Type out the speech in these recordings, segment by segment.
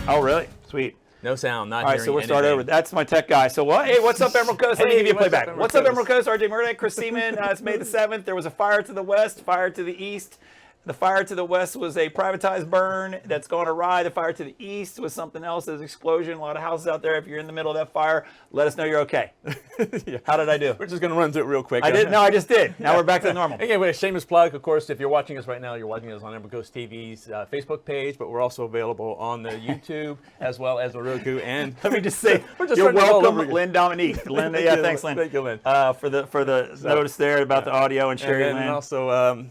Oh, really? Sweet. No sound, not All right, hearing so we'll start anything. over. That's my tech guy. So what? Hey, what's up, Emerald Coast? Let me Hey, give you a what's up, playback. Emerald What's up, Coast? Emerald Coast? RJ Murdoch, Chris Seaman. It's May the 7th. There was a fire to the west, fire to the east. The fire to the west was a privatized burn that's gone awry. The fire to the east was something else. There's an explosion. A lot of houses out there. If you're in the middle of that fire, let us know you're okay. Yeah. How did I do? We're just going to run through it real quick. I did. No, I just did. Now we're back to normal. Again, a shameless plug, of course, if you're watching us right now, you're watching us on Emerald Coast TV's Facebook page, but we're also available on the YouTube as well as the Roku. And Let me just say, We're just you're running all welcome, over Lynn Dominique. Lynn, Thank yeah, you, thanks, Lynn. Thank you, Lynn. For the notice there about the audio and sharing, And Lynn. also,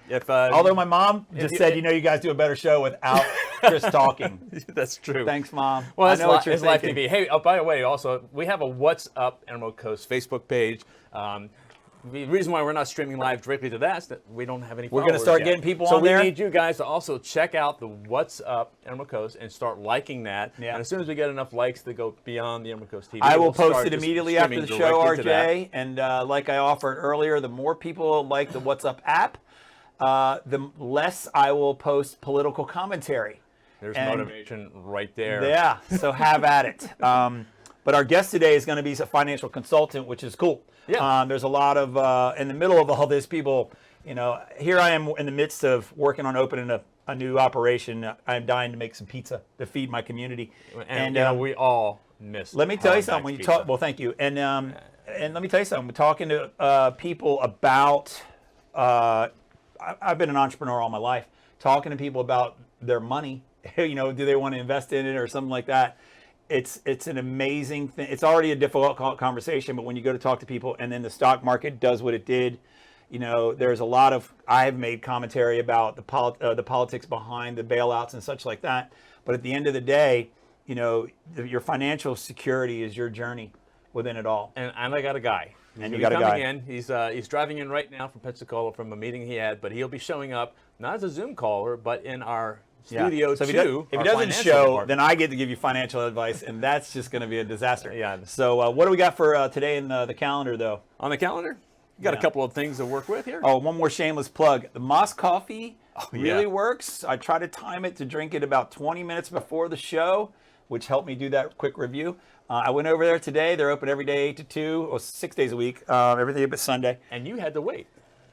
if Although my mom just said, you guys do a better show without Chris talking. that's true. Thanks, Mom. Well, I know what you're it's live thinking. TV. Hey, by the way, also, we have a What's Up Emerald Coast Facebook page. The reason why we're not streaming live directly to that is that we don't have any We're going gonna to start getting people on there. So we need you guys to also check out the What's Up Emerald Coast and start liking that. Yeah. And as soon as we get enough likes to go beyond the Emerald Coast TV, I will we'll post start it just immediately after the streaming show, directly to that. RJ. And like I offered earlier, the more people like the What's Up app, the less I will post political commentary. There's And- motivation right there. Yeah, so have at it. But our guest today is going to be a financial consultant, which is cool. Yeah. There's a lot of, in the middle of all this, people, here I am in the midst of working on opening a new operation. I'm dying to make some pizza to feed my community. And we all miss. Let me tell you Helen something. When you Back's talk, pizza. well, thank you. And let me tell you something. We're talking to people about. I've been an entrepreneur all my life. Talking to people about their money. Do they want to invest in it or something like that? It's an amazing thing. It's already a difficult conversation, but when you go to talk to people, and then the stock market does what it did. There's a lot of. I have made commentary about the politics behind the bailouts and such like that. But at the end of the day, your financial security is your journey within it all. And I got a guy. And you got a guy. Coming in. He's driving in right now from Pensacola from a meeting he had, but he'll be showing up not as a Zoom caller, but in our studio So if too. he doesn't show, then I get to give you financial advice, and that's just going to be a disaster. Yeah. So what do we got for today in the calendar, though? On the calendar, you got a couple of things to work with here. Oh, one more shameless plug. The Moss Coffee really yeah. works. I try to time it to drink it about 20 minutes before the show, which helped me do that quick review. I went over there today. They're open every day, 8 to 2, or 6 days a week, everything but Sunday. And you had to wait.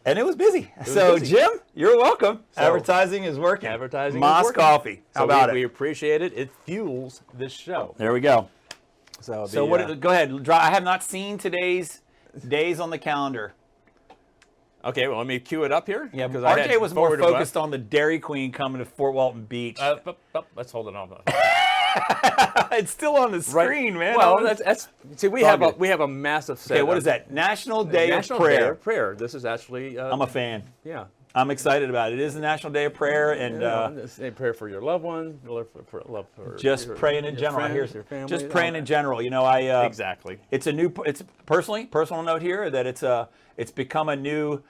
And it was busy. was So, busy. Jim, you're welcome. So, advertising is working. Advertising Moss is working. Coffee. How So about we it? appreciate it. It fuels this show. There we go. So, So go ahead. I have not seen today's days on the calendar. Okay, well, let me cue it up here. Yeah, because I had RJ was more forwarded focused on the Dairy Queen coming to Fort Walton Beach. Let's hold it on. It's still on the screen, man. Well, that's see, we have good. a massive set. Okay, what is that? National Day National of Prayer. Day of Prayer. This is actually. I'm a fan. Yeah. I'm excited about it. It is the National Day of Prayer, and say prayer for your loved ones, love for just your, praying in your general. friends, your family, Just praying in general. Exactly. It's a new. It's personal note here that it's become a new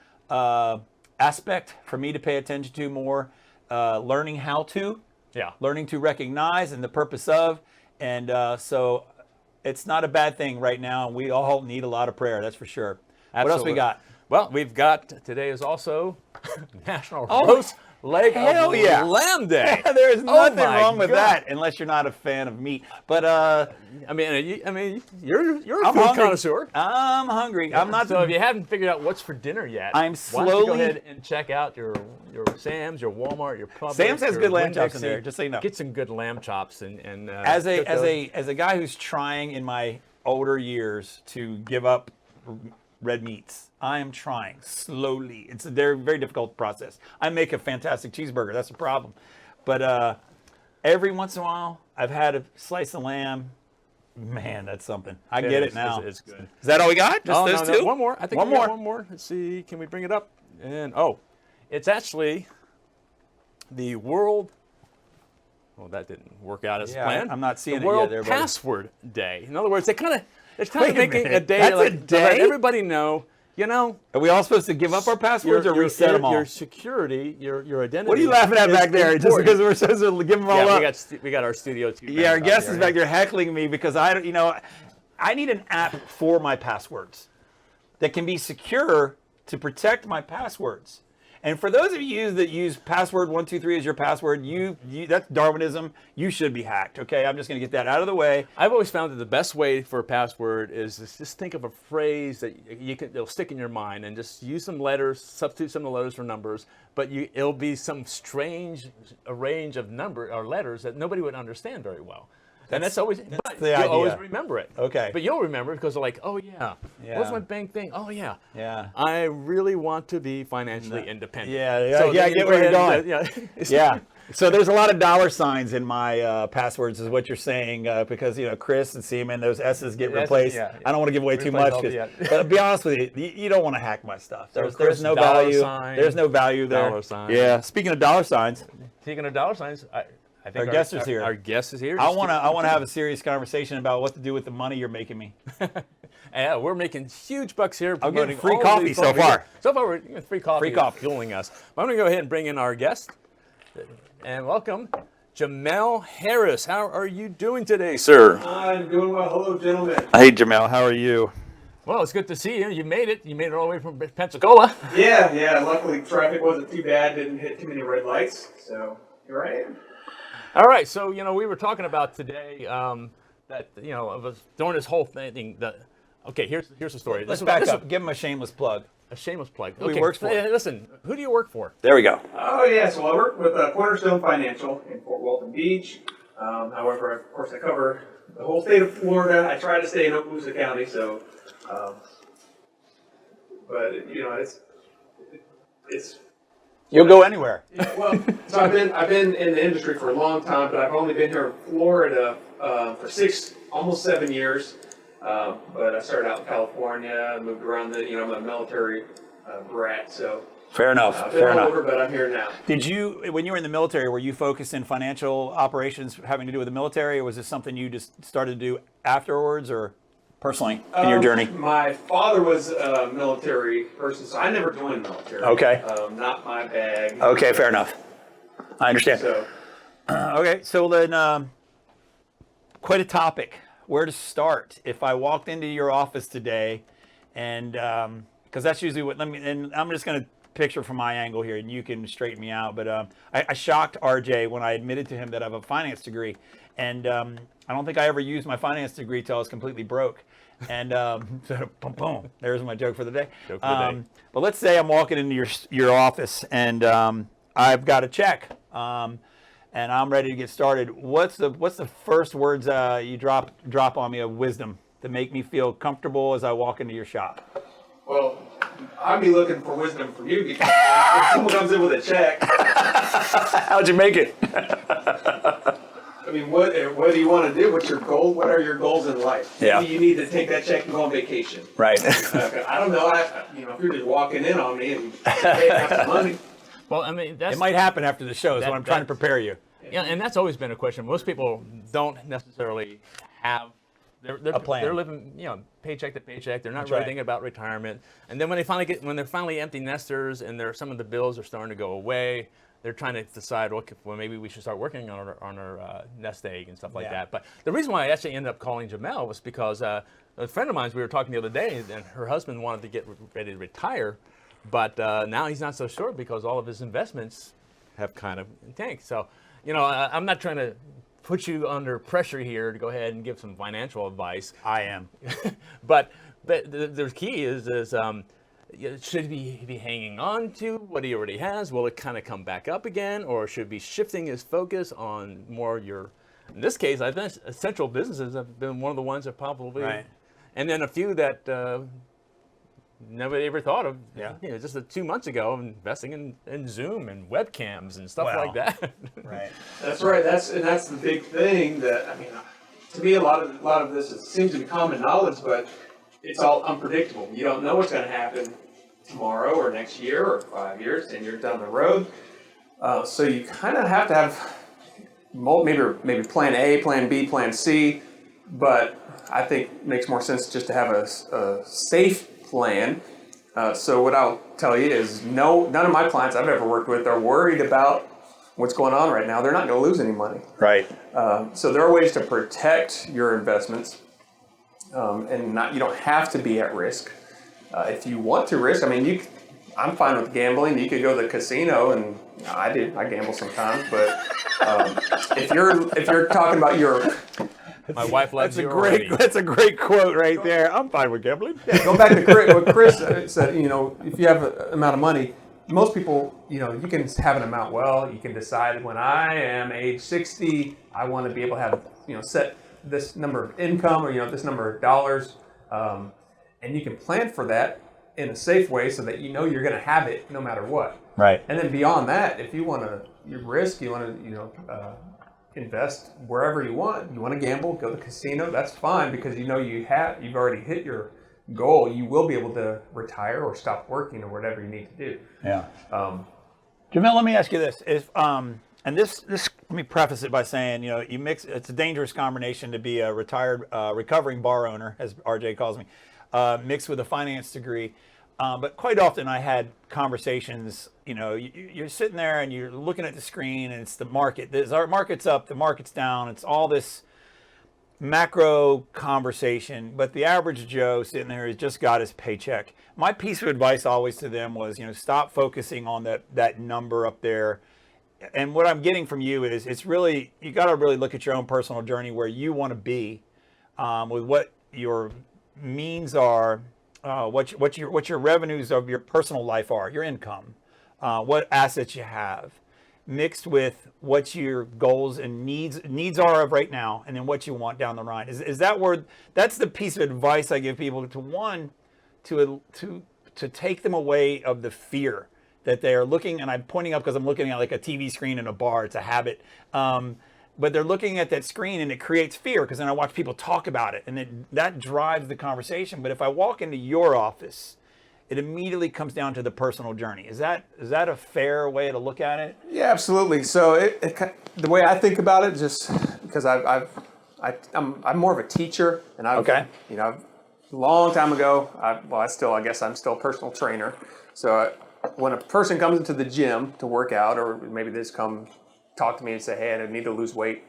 aspect for me to pay attention to more. Learning how to. Yeah. Learning to recognize and the purpose of, and so it's not a bad thing right now. And we all need a lot of prayer. That's for sure. Absolutely. What else we got? Well, we've got today is also National Roast Leg hell of yeah. Lamb Day. There is nothing my wrong with God. that, unless you're not a fan of meat. But I mean, you're a I'm food hungry. connoisseur. I'm hungry. I'm not. So if you haven't figured out what's for dinner yet, I'm why don't you slowly- go ahead and check out your Sam's, your Walmart, your Publix. Sam's has your good lamb chops in Winn-Dixie. there, just so you know. Get some good lamb chops and as cook those. a guy who's trying in my older years to give up red meats, I am trying slowly. It's a very difficult process. I make a fantastic cheeseburger. That's a problem. But every once in a while, I've had a slice of lamb. Man, that's something. I get it now. It's good. Is that all we got? Just those two? One more. I think One we got more. one more. Let's see. Can we bring it up? And it's actually the World. Well, that didn't work out as planned. I'm not seeing the it World yet there, buddy. Password Day. In other words, it's kind Wait of a making a minute. day That's a like to let day? everybody know. Are we all supposed to give up our passwords or reset them all? Your security, your identity. What are you laughing at is back there? Just important. because we're supposed to give them all Yeah, up? we got our studio too. Yeah, our guest is back there heckling me because I need an app for my passwords that can be secure to protect my passwords. And for those of you that use password 123 as your password, that's Darwinism. You should be hacked. Okay, I'm just going to get that out of the way. I've always found that the best way for a password is just think of a phrase that it'll stick in your mind, and just use some letters, substitute some of the letters for numbers, but it'll be some strange range of number or letters that nobody would understand very well. And that's always, but the you'll idea. always remember it. Okay. But you'll remember it because they're like, oh yeah, what's my bank thing? Oh yeah. Yeah. I really want to be financially independent. Yeah, So I get where you're going. Yeah. Yeah. So there's a lot of dollar signs in my passwords, is what you're saying, because Chris and Seaman, those S's get replaced. Yeah. I don't want to give away too much, but to be honest with you, you don't want to hack my stuff. There's no value. There's no value there. Dollar sign. Yeah. Speaking of dollar signs, I think our guest is here. Our guest is here. I want to have a serious conversation about what to do with the money you're making me. Yeah, we're making huge bucks here. I'm getting promoting free all coffee these so far. So far, we're getting free coffee. Free coffee. Fueling us. But I'm going to go ahead and bring in our guest. And welcome, Jamel Harris. How are you doing today, sir? I'm doing well. Hello, gentlemen. Hey, Jamel, how are you? Well, it's good to see you. You made it. You made it all the way from Pensacola. Yeah. Luckily, traffic wasn't too bad. Didn't hit too many red lights. So here I am. All right. So, we were talking about today that, of us doing this whole thing. Okay, here's the story. Let's back up. Give him a shameless plug. A shameless plug. Who he works for. Listen, who do you work for? There we go. Oh, yeah. So I work with Cornerstone Financial in Fort Walton Beach. However, of course, I cover the whole state of Florida. I try to stay in Okaloosa County. So, but it's. You'll go anywhere. Yeah, well, so I've been in the industry for a long time, but I've only been here in Florida for almost 7 years. But I started out in California, moved around. I'm a military brat, so Fair enough. I've been all over, but I'm here now. Did you, when you were in the military, were you focused in financial operations having to do with the military, or was this something you just started to do afterwards, or personally in your journey? My father was a military person, so I never joined the military. Okay. Not my bag. Okay, fair enough. I understand. So, Okay, so then quite a topic. Where to start? If I walked into your office today, and because that's usually what, and I'm just going to picture from my angle here, and you can straighten me out, but I shocked RJ when I admitted to him that I have a finance degree, and I don't think I ever used my finance degree till I was completely broke. And so, boom, boom, there's my joke for the day. But let's say I'm walking into your office, and I've got a check, and I'm ready to get started. What's the first words you drop on me of wisdom to make me feel comfortable as I walk into your shop? well, I'd be looking for wisdom from you, because if someone comes in with a check, How'd you make it? I mean, what do you want to do? What's your goal? What are your goals in life? Yeah. You need to take that check and go on vacation. Right. I don't know. If you're just walking in on me and paying out some money. Well, I mean, that's It might happen after the show, is what I'm trying to prepare you. Yeah, and that's always been a question. Most people don't necessarily have A plan. They're living, paycheck to paycheck. They're not That's really right. thinking about retirement. And then when they're finally empty nesters and some of the bills are starting to go away, they're trying to decide, well, maybe we should start working on our nest egg and stuff like Yeah. that. But the reason why I actually ended up calling Jamel was because a friend of mine, we were talking the other day, and her husband wanted to get ready to retire, but now he's not so sure because all of his investments have kind of tanked. So, I'm not trying to put you under pressure here to go ahead and give some financial advice. I am. But the key is should he be hanging on to what he already has? Will it kind of come back up again, or should be shifting his focus on more in this case, I think essential businesses have been one of the ones that probably, Right. and then a few that nobody ever thought of. Yeah. Just 2 months ago, investing in Zoom and webcams and stuff Well. like that. Right. That's right. That's the big thing. To me, a lot of this seems to be common knowledge, but it's all unpredictable. You don't know what's going to happen tomorrow or next year or 5 years, 10 years down the road. So you kind of have to have maybe plan A, plan B, plan C, but I think it makes more sense just to have a safe plan. So what I'll tell you is none of my clients I've ever worked with are worried about what's going on right now. They're not going to lose any money. Right. So there are ways to protect your investments, and you don't have to be at risk. If you want to risk, I'm fine with gambling. You could go to the casino, and I gamble sometimes. But if you're talking about your My wife loves That's a you great. already. That's a great quote right there. I'm fine with gambling. go back to Chris, what Chris said, if you have an amount of money, most people, you can have an amount. Well, you can decide when I am age 60, I want to be able to have, set this number of income or, this number of dollars. And you can plan for that in a safe way so that you're going to have it no matter what. Right. And then beyond that, if you want to risk, you want to, invest wherever you want to gamble, go to the casino, that's fine because you've already hit your goal. You will be able to retire or stop working or whatever you need to do. Yeah. Jamel, let me ask you this: and this let me preface it by saying, you mix. It's a dangerous combination to be a retired, recovering bar owner, as RJ calls me, mixed with a finance degree. But quite often I had conversations, you're sitting there and you're looking at the screen and it's the market. Our market's up, the market's down. It's all this macro conversation. But the average Joe sitting there has just got his paycheck. My piece of advice always to them was, stop focusing on that number up there. And what I'm getting from you is it's really, you got to really look at your own personal journey where you want to be with what your means are. What your revenues of your personal life are, your income, what assets you have, mixed with what your goals and needs are of right now, and then what you want down the line. Is that where that's the piece of advice I give people to take them away of the fear that they are looking, and I'm pointing up because I'm looking at like a TV screen in a bar. It's a habit. But they're looking at that screen and it creates fear because then I watch people talk about it and that drives the conversation. But if I walk into your office, it immediately comes down to the personal journey. Is that a fair way to look at it? Yeah, absolutely. So the way I think about it, just because I'm more of a teacher, and a long time ago, I guess I'm still a personal trainer. So when a person comes into the gym to work out, or maybe they just come talk to me and say, hey, I need to lose weight.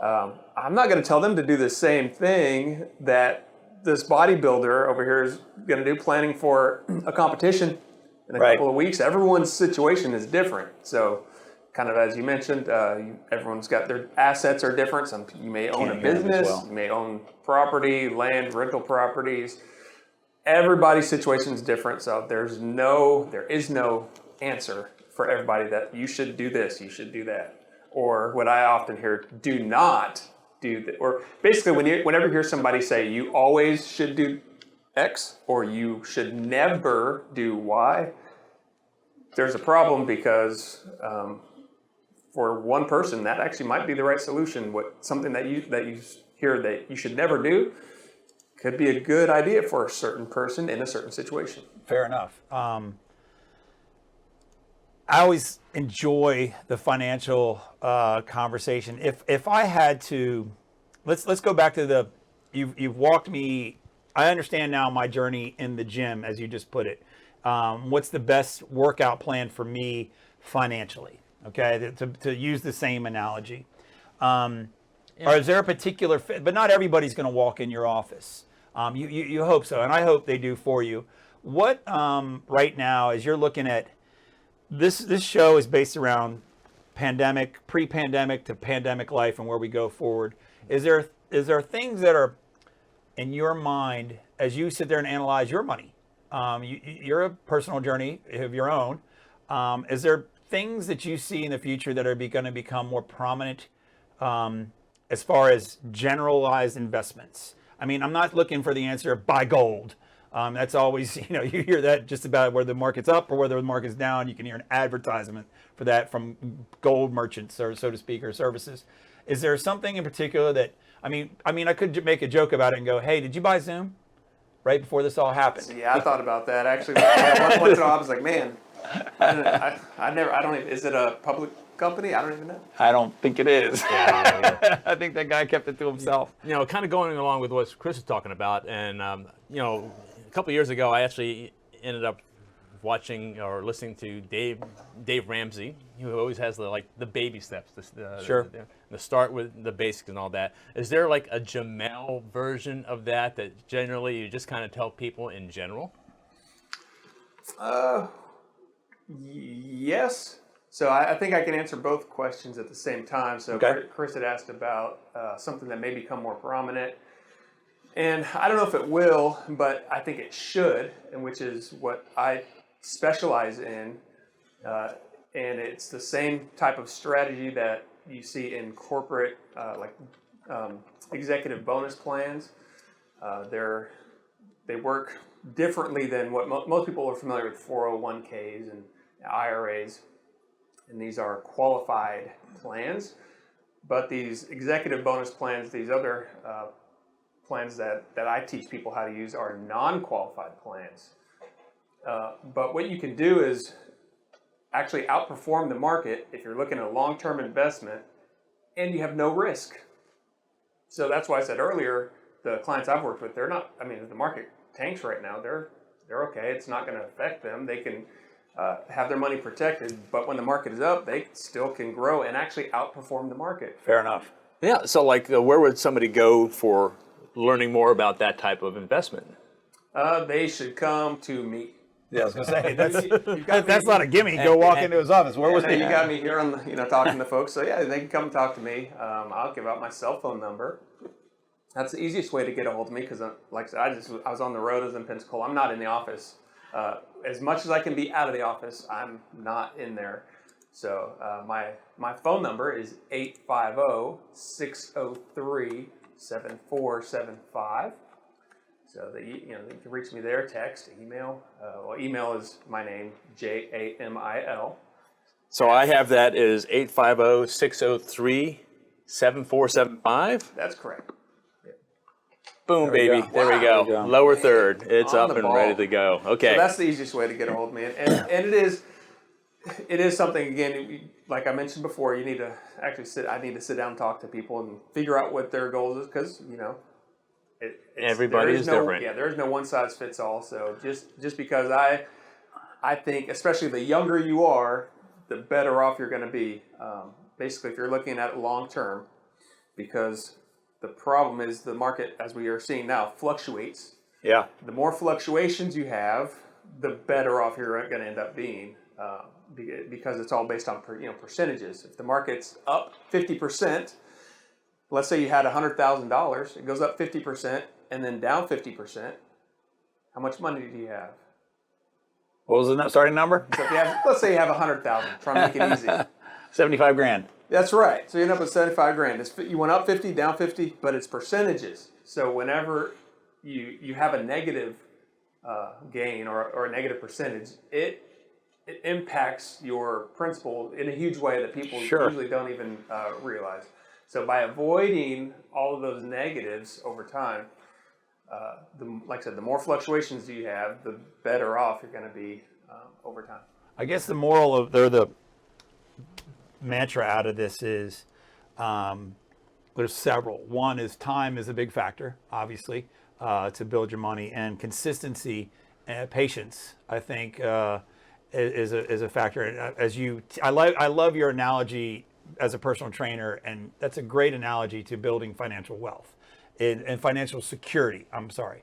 I'm not going to tell them to do the same thing that this bodybuilder over here is going to do, planning for a competition in a couple of weeks. Everyone's situation is different. So kind of as you mentioned, everyone's got their assets are different. You may own a business, you may own property, land, rental properties. Everybody's situation is different. So there is no answer for everybody that you should do this, you should do that. Or what I often hear, do not do that. Or basically whenever you hear somebody say you always should do X or you should never do Y, there's a problem because for one person that actually might be the right solution. Something that you hear that you should never do could be a good idea for a certain person in a certain situation. Fair enough. I always enjoy the financial conversation. If I had to, let's go back to you've walked me. I understand now my journey in the gym, as you just put it. What's the best workout plan for me financially? Okay, to use the same analogy. Or is there a particular fit? But not everybody's going to walk in your office. You hope so, and I hope they do for you. What right now, as you're looking at this show is based around pandemic, pre-pandemic to pandemic life and where we go forward. Is there things that are in your mind as you sit there and analyze your money? You're a personal journey of your own. Is there things that you see in the future that are going to become more prominent as far as generalized investments? I mean, I'm not looking for the answer of buy gold. That's always, you hear that just about where the market's up or whether the market's down. You can hear an advertisement for that from gold merchants, or so to speak, or services. Is there something in particular that, I mean, I could make a joke about it and go, hey, did you buy Zoom right before this all happened? Yeah, I thought about that actually. Once in a while, I was like, man, I don't even, is it a public company? I don't even know. I don't think it is. Yeah. I think that guy kept it to himself. Kind of going along with what Chris is talking about, and a couple of years ago, I actually ended up watching or listening to Dave Ramsey, who always has the baby steps. Sure. The start with the basics and all that. Is there like a Jamel version of that generally you just kind of tell people in general? Yes. So I think I can answer both questions at the same time. So Okay. Chris had asked about something that may become more prominent. And I don't know if it will, but I think it should, and which is what I specialize in. And it's the same type of strategy that you see in corporate, executive bonus plans. They work differently than what most people are familiar with 401ks and IRAs. And these are qualified plans. But these executive bonus plans, these other plans that I teach people how to use are non-qualified plans. But what you can do is actually outperform the market if you're looking at a long-term investment and you have no risk. So that's why I said earlier, the clients I've worked with, they're not, I mean, if the market tanks right now, they're okay. It's not going to affect them. They can have their money protected, but when the market is up, they still can grow and actually outperform the market. Fair enough. Yeah. So, like, where would somebody go for learning more about that type of investment? They should come to me. Yeah, I was going to say, You've got that's not a gimme. Go walk into his office. Where was You he? got me here on the, talking to folks. So yeah, they can come talk to me. I'll give out my cell phone number. That's the easiest way to get a hold of me because, like I said, I was on the road. I was in Pensacola. I'm not in the office. As much as I can be out of the office, I'm not in there. So my phone number is 850-603-7475. So that you can reach me there, text, email. Email is my name, Jamil. So I have that as 850-603-7475. That's correct. Boom, There we baby. go. There we Wow. go. There we go. Lower third. It's On up the and ball. ready to go. Okay. So that's the easiest way to get a hold of me, and it is something, again, like I mentioned before. You need to actually I need to sit down and talk to people and figure out what their goals is, because Everybody is different. Yeah, there is no one size fits all. So just because I think, especially the younger you are, the better off you're going to be. Basically, if you're looking at it long term, because the problem is the market, as we are seeing now, fluctuates. Yeah. The more fluctuations you have, the better off you're going to end up being, because it's all based on percentages. If the market's up 50%, let's say you had $100,000, it goes up 50% and then down 50%. How much money do you have? What was the starting number? So if you have, let's say you have 100,000. Try and make it easy. 75 grand. That's right. So you end up with 75 grand. You went up 50, down 50, but it's percentages. So whenever you have a negative gain or a negative percentage, it impacts your principal in a huge way that people usually don't even realize. So by avoiding all of those negatives over time, like I said, the more fluctuations you have, the better off you're going to be over time. I guess the moral of the mantra out of this is there's several. One is time is a big factor, obviously, to build your money, and consistency and patience, I think, is a factor. I love your analogy as a personal trainer, and that's a great analogy to building financial wealth and financial security. I'm sorry.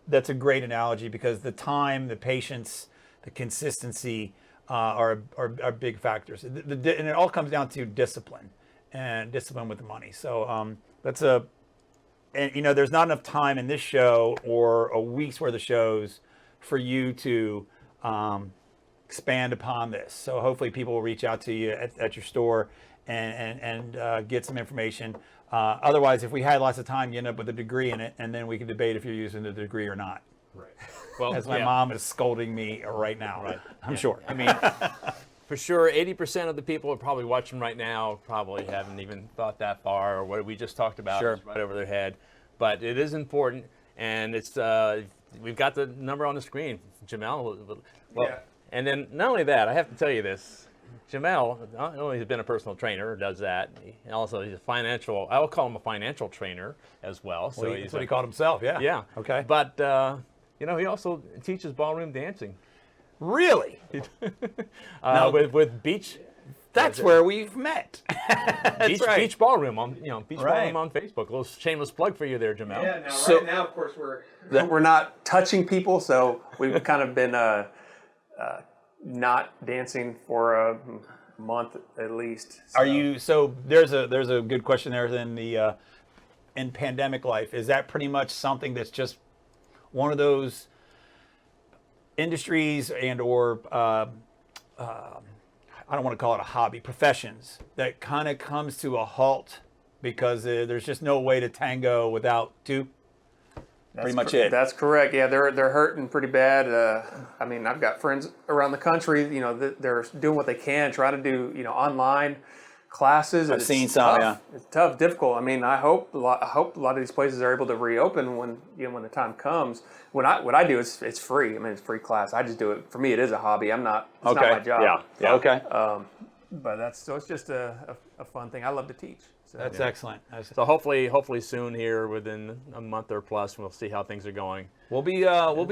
That's a great analogy because the time, the patience, the consistency are big factors. And it all comes down to discipline and discipline with the money. So there's not enough time in this show or a week's worth of shows for you to expand upon this. So hopefully people will reach out to you at your store and get some information. Otherwise, if we had lots of time, you end up with a degree in it, and then we can debate if you're using the degree or not. Right. Well, as my mom is scolding me right now. Right. I'm sure. I mean, for sure, 80% of the people are probably watching right now probably haven't even thought that far, or what we just talked about is right over their head. But it is important, and it's we've got the number on the screen, Jamel. Well, yeah. And then not only that, I have to tell you this. Jamel not only has been a personal trainer, does that, he also he's a financial, I will call him a financial trainer as well. So that's what he called himself, yeah. Yeah. Okay. But, he also teaches ballroom dancing. Really? With beach That's where we've met. That's Beach, right. Beach Ballroom on Beach Right. Ballroom on Facebook. A little shameless plug for you there, Jamel. Yeah, now, So- right now, of course, we're not touching people, so we've kind of been not dancing for a month at least. So. Are you so? There's a good question there. Then the in pandemic life, is that pretty much something that's just one of those industries and or I don't want to call it a hobby, professions that kind of comes to a halt because there's just no way to tango without two? Pretty much it. That's correct. Yeah, they're hurting pretty bad. I mean, I've got friends around the country. You know, they're doing what they can, trying to do online classes. I've seen some. Tough. Yeah. It's tough, difficult. I mean, I hope a lot of these places are able to reopen when the time comes. What I do is it's free. I mean, it's free class. I just do it for me. It is a hobby. It's not my job. Yeah. Okay. But it's just a fun thing. I love to teach. So. That's excellent. So hopefully soon here, within a month or plus, we'll see how things are going. We'll be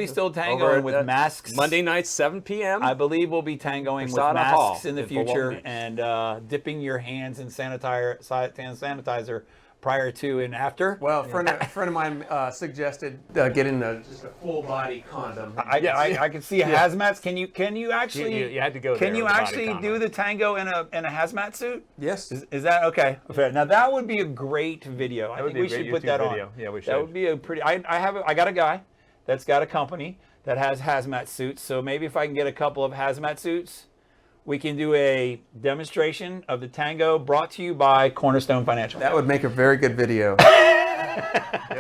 still Over tangoing at with masks. Monday night, 7 p.m. I believe we'll be tangoing with Posada Hall masks in the in Fort Walton future Beach. and dipping your hands in sanitizer prior to and after. Well, a friend of mine suggested getting just a full body condom. I can see hazmats. Can you actually? You had to go Can there you with a body actually condom. do the tango in a hazmat suit? Yes. Is that okay? Fair. Now that would be a great video. I would think be a we great should put YouTube that video. on. Yeah, we That should. would be a pretty. I got a guy that's got a company that has hazmat suits. So maybe if I can get a couple of hazmat suits, we can do a demonstration of the tango brought to you by Cornerstone Financial. That would make a very good video.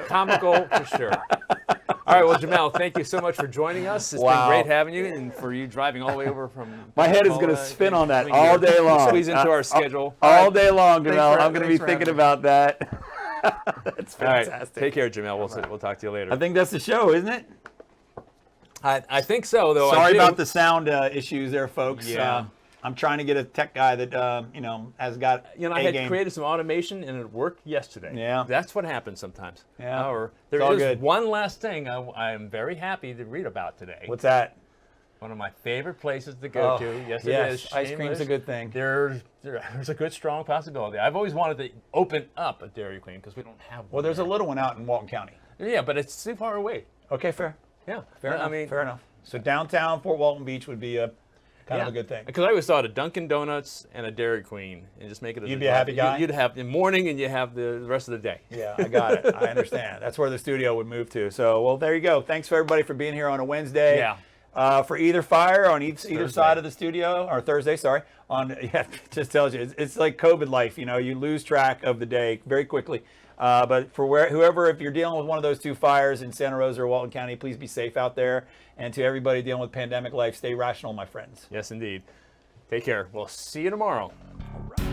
Comical for sure. All right, well, Jamel, thank you so much for joining us. It's Wow. been great having you, and for you driving all the way over from. My head is going to spin on that all day long. Squeeze into our schedule. All day long, Thanks Jamel. for- I'm going to be thanks for thinking having about that. That's All right, fantastic. take care, Jamel. We'll talk to you later. I think that's the show, isn't it? I think so, though. Sorry about the sound issues there, folks. Yeah. I'm trying to get a tech guy that has got I a had game. created some automation and it worked yesterday. Yeah. That's what happens sometimes. Yeah. Or It's there all is good. one last thing I'm very happy to read about today. What's that? One of my favorite places to go to. Yes, it is. Ice cream's a Shameless. good thing. There's a good, strong possibility. I've always wanted to open up a Dairy Queen because we don't have one. Well, there's a there. little one out in Walton County. Yeah, but it's too far away. Okay, fair. Yeah. Fair enough. I mean, fair enough. So downtown Fort Walton Beach would be a kind of a good thing. Because I always thought a Dunkin' Donuts and a Dairy Queen and just make it. You'd be a happy guy? You'd have the morning and you have the rest of the day. Yeah, I got it. I understand. That's where the studio would move to. So, well, there you go. Thanks for everybody for being here on a Wednesday. Yeah. For either fire on either Thursday. side of the studio, or Thursday, sorry. Just tells you it's like COVID life. You lose track of the day very quickly. But for whoever, if you're dealing with one of those two fires in Santa Rosa or Walton County, please be safe out there. And to everybody dealing with pandemic life, stay rational, my friends. Yes, indeed. Take care. We'll see you tomorrow. All right.